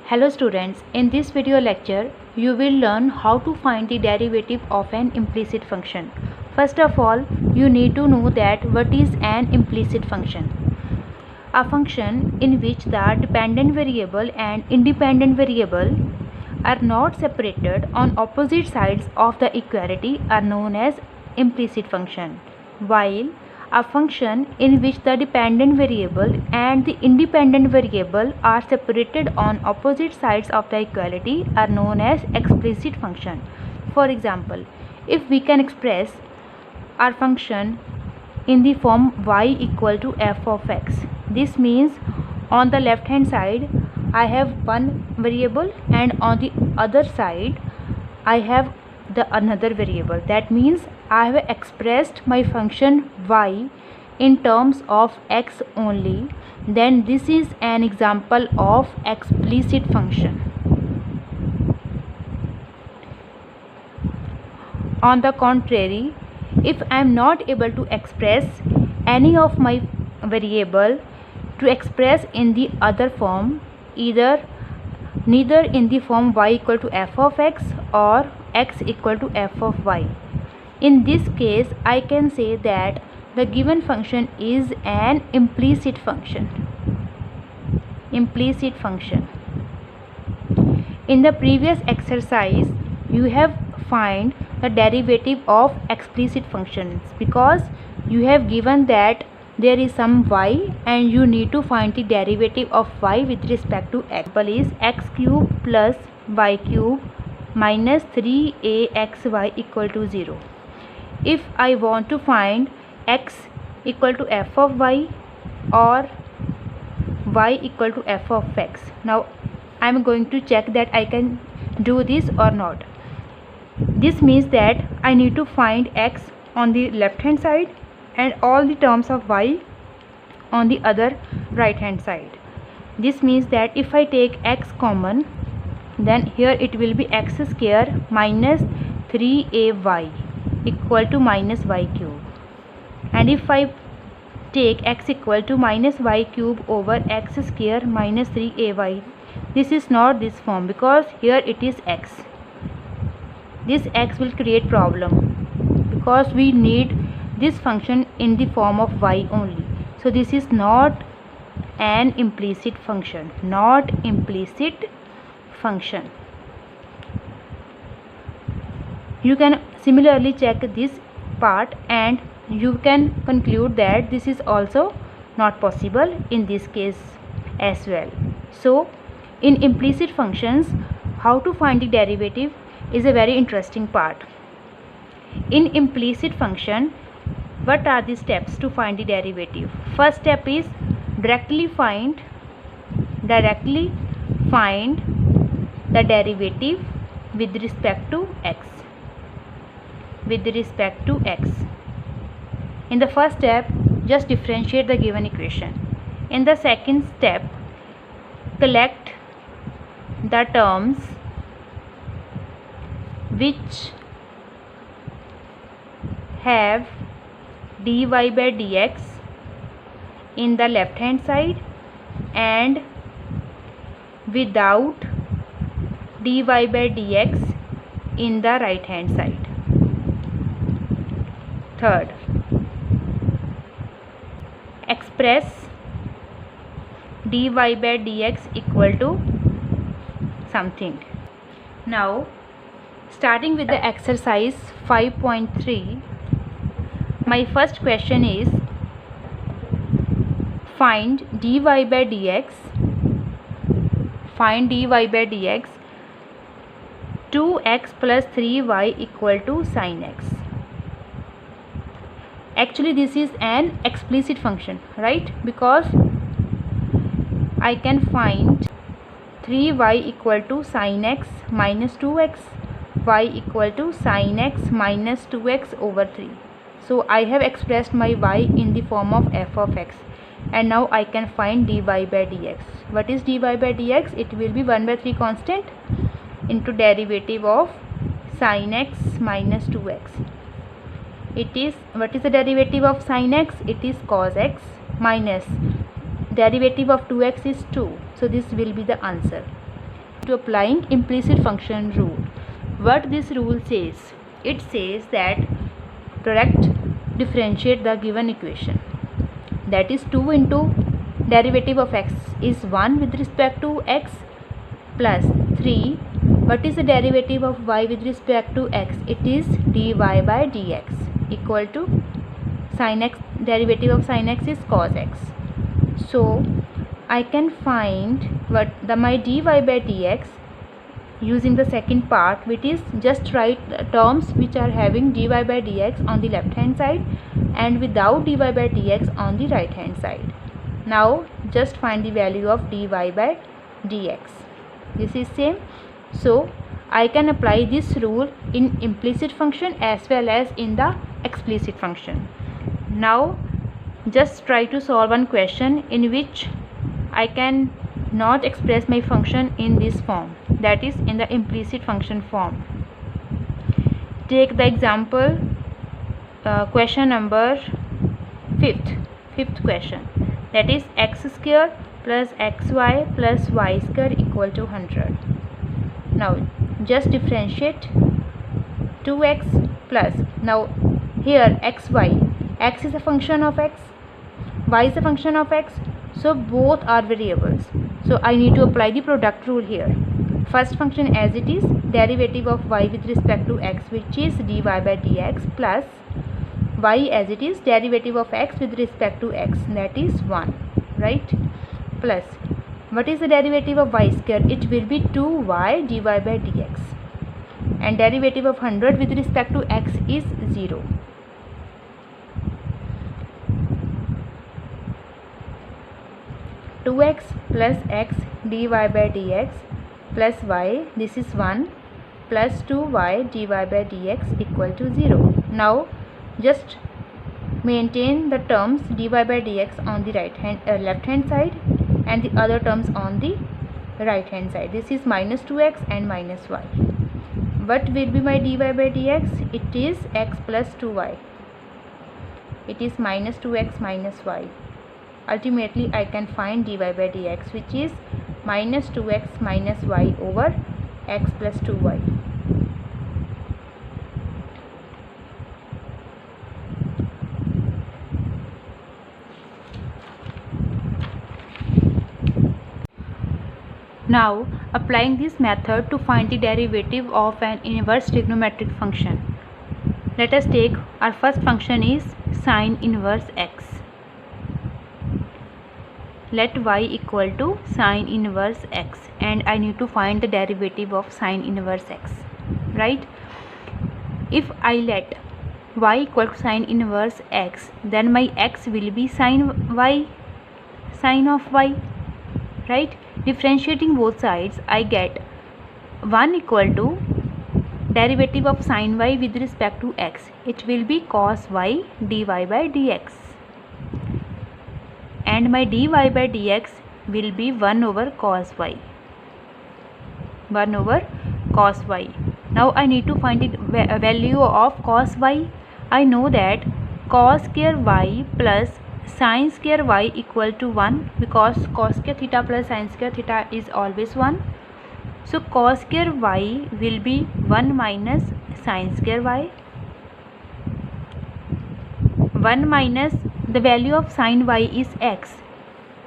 Hello students, in this video lecture you will learn how to find the derivative of an implicit function. First of all, you need to know that what is an implicit function. A function in which the dependent variable and independent variable are not separated on opposite sides of the equality are known as implicit function, while a function in which the dependent variable and the independent variable are separated on opposite sides of the equality are known as explicit function. For example, if we can express our function in the form y equal to f of x, this means on the left hand side I have one variable and on the other side I have the another variable. That means I have expressed my function y in terms of x only. Then this is an example of explicit function. On the contrary, if I am not able to express any of my variable to express in the other form, neither in the form y equal to f of x or x equal to f of y. In this case, I can say that the given function is an implicit function. Implicit function. In the previous exercise, you have find the derivative of explicit functions because you have given that there is some y and you need to find the derivative of y with respect to x. Example is x cube plus y cube minus 3axy equal to 0. If I want to find x equal to f of y or y equal to f of x, now I am going to check that I can do this or not. This means that I need to find x on the left hand side and all the terms of y on the other right hand side. This means that if I take x common, then here it will be x square minus 3ay equal to minus y cube. And if I take x equal to minus y cube over x square minus 3ay, this is not this form because here it is x. This x will create problem because we need this function in the form of y only. So this is not an implicit function, not implicit function. You can similarly check this part and you can conclude that this is also not possible in this case as well. So in implicit functions, how to find the derivative is a very interesting part. In implicit function, what are the steps to find the derivative? First step is directly find the derivative with respect to x. With respect to x. In the first step, just differentiate the given equation. In the second step, collect the terms which have dy by dx in the left hand side and without dy by dx in the right hand side. Third, express dy by dx equal to something. Now, starting with the exercise 5.3, my first question is find dy by dx. Find dy by dx 2x plus 3y equal to sin x. Actually this is an explicit function, right? Because I can find 3y equal to sin x minus 2x, y equal to sin x minus 2x over 3. So I have expressed my y in the form of f of x and now I can find dy by dx. What is dy by dx? It will be 1 by 3 constant into derivative of sin x minus 2x. It is, what is the derivative of sin x? It is cos x minus derivative of 2x is 2. So this will be the answer. to applying implicit function rule. What this rule says? It says that product differentiate the given equation, that is 2 into derivative of x is 1 with respect to x plus 3. What is the derivative of y with respect to x? It is dy by dx equal to sin x, derivative of sin x is cos x. So I can find what my dy by dx using the second part, which is just write terms which are having dy by dx on the left hand side and without dy by dx on the right hand side. Now just find the value of dy by dx. This is same. So I can apply this rule in implicit function as well as in the explicit function. Now just try to solve one question in which I can not express my function in this form, that is in the implicit function form. Take the example question number fifth question, that is x square plus xy plus y square equal to 100. Now just differentiate 2x plus, now here xy, x is a function of x, y is a function of x, so both are variables. So I need to apply the product rule here. First function as it is, derivative of y with respect to x, which is dy by dx, plus y as it is, derivative of x with respect to x, that is 1, right? Plus what is the derivative of y square? It will be 2y dy by dx, and derivative of 100 with respect to x is 0. x plus x dy by dx plus y, this is 1, plus 2y dy by dx equal to 0. Now just maintain the terms dy by dx on the left hand side and the other terms on the right hand side. This is minus 2x and minus y. What will be my dy by dx? It is x plus 2y. It is minus 2x minus y. Ultimately I can find dy by dx, which is minus 2x minus y over x plus 2y. Now applying this method to find the derivative of an inverse trigonometric function. Let us take our first function is sine inverse x. Let y equal to sine inverse x, and I need to find the derivative of sine inverse x, right? If I let y equal to sine inverse x, then my x will be sine y, sine of y, right? Differentiating both sides, I get 1 equal to derivative of sine y with respect to x. It will be cos y dy by dx, and my dy by dx will be 1 over cos y, 1 over cos y. Now I need to find the value of cos y. I know that cos square y plus sin square y equal to 1, because cos square theta plus sin square theta is always 1. So cos square y will be 1 minus sin square y, 1 minus the value of sin y is x.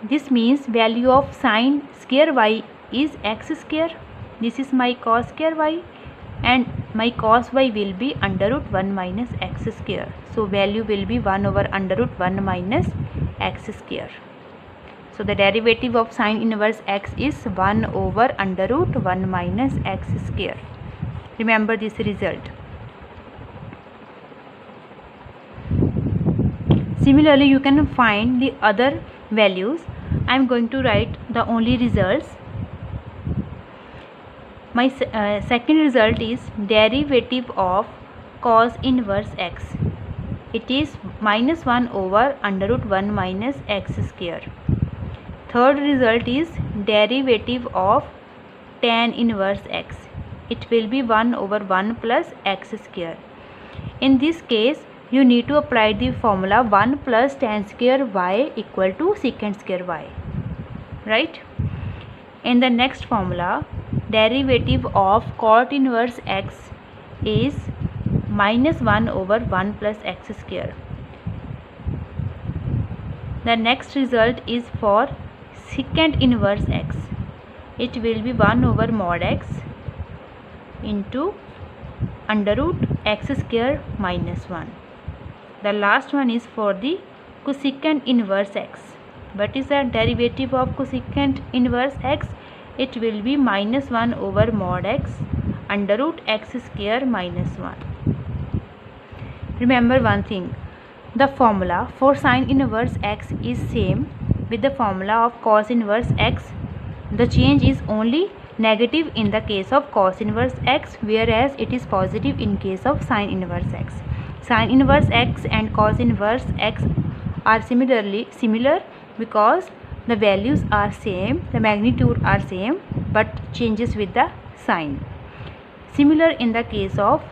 This means value of sin square y is x square. This is my cos square y, and my cos y will be under root 1 minus x square. So value will be 1 over under root 1 minus x square. So the derivative of sine inverse x is 1 over under root 1 minus x square. Remember this result. Similarly, you can find the other values. I am going to write the only results. My second result is derivative of cos inverse x. It is minus 1 over under root 1 minus x square. Third result is derivative of tan inverse x. It will be 1 over 1 plus x square. In this case, you need to apply the formula 1 plus tan square y equal to secant square y, right? In the next formula, derivative of cot inverse x is minus 1 over 1 plus x square. The next result is for secant inverse x. It will be 1 over mod x into under root x square minus 1. The last one is for the cosecant inverse x. What is the derivative of cosecant inverse x? It will be minus 1 over mod x under root x square minus 1. Remember one thing, the formula for sine inverse x is same with the formula of cos inverse x. The change is only negative in the case of cos inverse x, whereas it is positive in case of sine inverse x. Sine inverse x and cos inverse x are similar because the values are same, the magnitude are same, but changes with the sign. Similar in the case of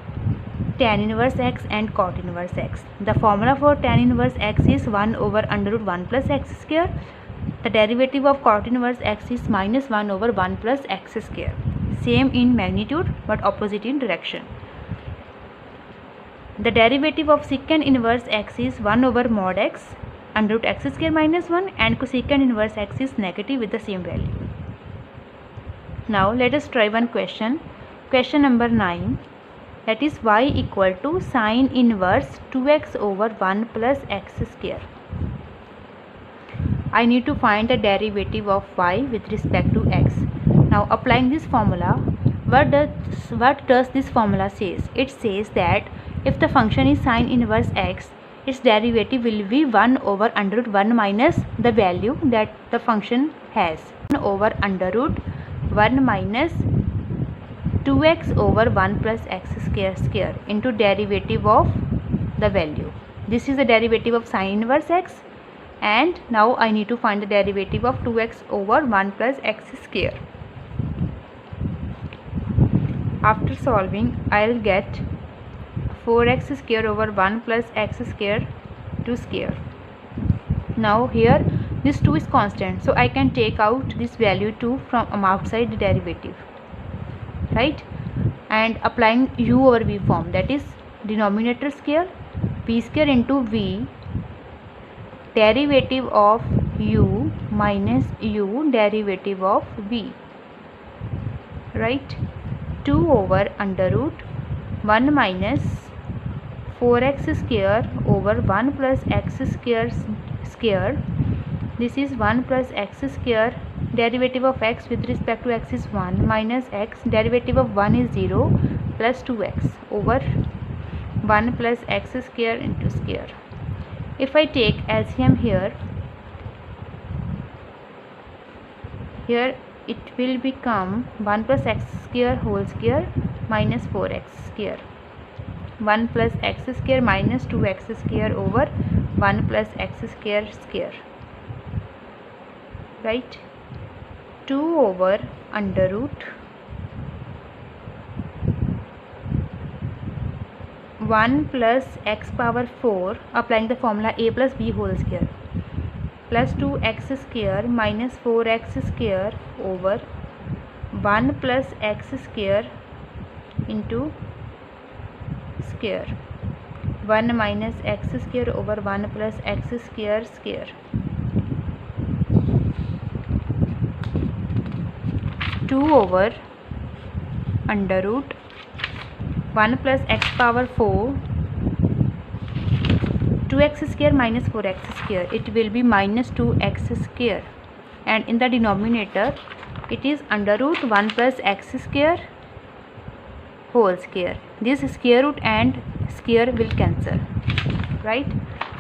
tan inverse x and cot inverse x. The formula for tan inverse x is 1 over under root 1 plus x square. The derivative of cot inverse x is minus 1 over 1 plus x square. Same in magnitude but opposite in direction. The derivative of secant inverse x is 1 over mod x under root x square minus 1, and cosecant inverse x is negative with the same value. Now let us try one question. Question number 9. That is y equal to sine inverse 2x over 1 plus x square. I need to find the derivative of y with respect to x. Now applying this formula, what does this formula says? It says that if the function is sine inverse x, its derivative will be 1 over under root 1 minus the value that the function has. 1 over under root 1 minus 2x over 1 plus x square into derivative of the value. This is the derivative of sine inverse x, and now I need to find the derivative of 2x over 1 plus x square. After solving, I will get 4x square over 1 plus x square to square. Now here this 2 is constant, so I can take out this value 2 from outside the derivative, right? And applying u over v form, that is denominator square, v square into v, derivative of u minus u derivative of v, right? 2 over under root 1 minus 4x square over 1 plus x square. This is 1 plus x square, derivative of x with respect to x is 1 minus x, derivative of 1 is 0 plus 2x over 1 plus x square into square. If I take LCM here it will become 1 plus x square whole square minus 4x square. 1 plus x square minus 2x square over 1 plus x square square, right? 2 over under root 1 plus x power 4, applying the formula a plus b whole square, plus 2x square minus 4x square over 1 plus x square into square. 1 minus x square over 1 plus x square square. 2 over under root 1 plus x power 4, 2x square minus 4x square, it will be minus 2x square, and in the denominator it is under root 1 plus x square whole square. This square root and square will cancel, right?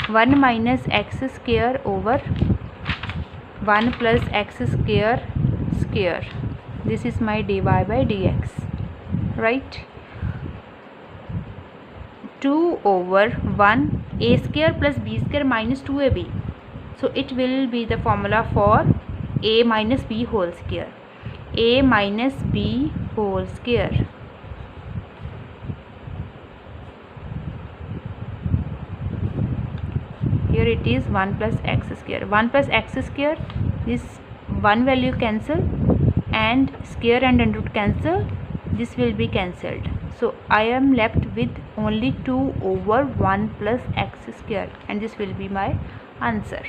1 minus x square over 1 plus x square square. This is my dy by dx, right? 2 over 1 a square plus b square minus 2ab. So it will be the formula for a minus b whole square. A minus b whole square. Here it is 1 plus x square. 1 plus x square, this one value cancel, and square and under root cancel, this will be cancelled. So I am left with only 2 over 1 plus x square, and this will be my answer.